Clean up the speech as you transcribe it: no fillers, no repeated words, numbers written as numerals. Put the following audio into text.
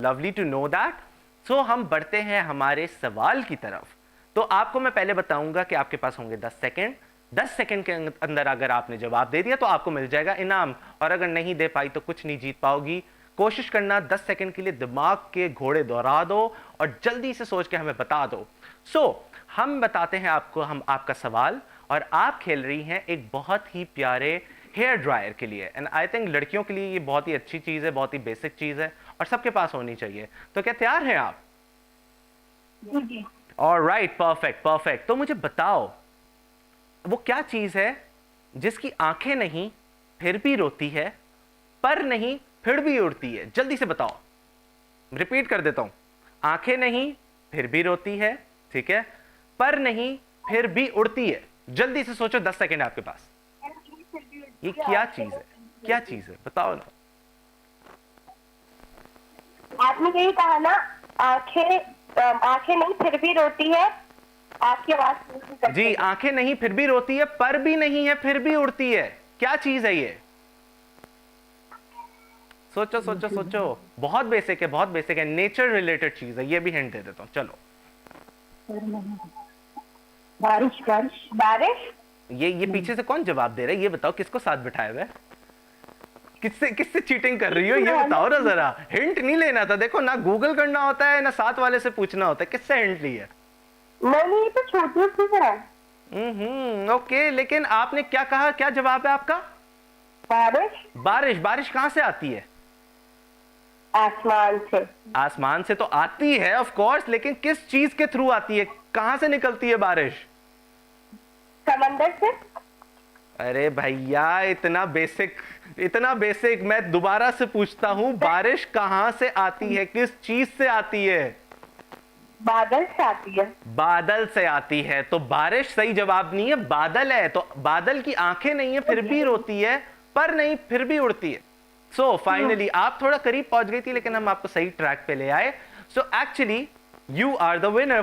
Lovely to know that. So हम बढ़ते हैं हमारे सवाल की तरफ। तो आपको मैं पहले बताऊंगा कि आपके पास होंगे 10 सेकेंड। 10 सेकेंड के अंदर अगर आपने जवाब दे दिया तो आपको मिल जाएगा इनाम, और अगर नहीं दे पाई तो कुछ नहीं जीत पाओगी। कोशिश करना 10 सेकेंड के लिए दिमाग के घोड़े दौड़ा दो और जल्दी से सोच के हमें बता दो। हम बताते हैं आपको हम आपका सवाल, और आप खेल रही हैं एक बहुत ही प्यारे हेयर ड्रायर के लिए। एंड आई थिंक लड़कियों के लिए ये बहुत ही अच्छी चीज़ है, बहुत ही बेसिक चीज़ है और सबके पास होनी चाहिए। तो क्या तैयार हैं आप? जी। Alright, perfect perfect. तो मुझे बताओ वो क्या चीज़ है जिसकी आंखें नहीं फिर भी रोती है, पर नहीं फिर भी उड़ती है? जल्दी से बताओ। रिपीट कर देता हूं, आंखें नहीं फिर भी रोती है, ठीक है, पर नहीं फिर भी उड़ती है। जल्दी से सोचो, 10 सेकेंड आपके पास। ये क्या चीज है? क्या चीज है बताओ ना। आपने यही कहा ना, आंखें नहीं फिर भी रोती है। आपकी आवाज नहीं करती। जी, आंखें नहीं फिर भी रोती है, पर भी नहीं है फिर भी उड़ती है। क्या चीज है ये? सोचो सोचो सोचो। बहुत बेसिक है, बहुत बेसिक है, नेचर रिलेटेड चीज है। ये भी हिंट दे देता हूं, चलो। बारिश बारिश बारिश। ये पीछे से कौन जवाब दे रहा है? ये बताओ, किसको साथ बिठाया हुआ है? किससे किससे चीटिंग कर रही हो ये बताओ ना जरा। हिंट नहीं लेना था, देखो ना गूगल करना होता है ना साथ वाले से पूछना होता है। किससे हिंट ली है? नहीं, ये तो छोटी सी है। ओके, लेकिन आपने क्या कहा? क्या जवाब है आपका? बारिश। बारिश। बारिश कहां से आती है? आसमान से। आसमान से तो आती है ऑफ कोर्स, लेकिन किस चीज के थ्रू आती है? कहां से निकलती है बारिश? समंदर से। अरे भैया, इतना बेसिक, इतना बेसिक। मैं दोबारा से पूछता हूं, बारिश कहां से आती है, किस चीज से आती है? बादल से आती है। बादल से आती है। तो बारिश सही जवाब नहीं है, बादल है। तो बादल की आंखें नहीं है फिर भी रोती है, पर नहीं फिर भी उड़ती है। सो फाइनली आप थोड़ा करीब पहुंच गई थी, लेकिन हम आपको सही ट्रैक पे ले आए। So actually you are the winner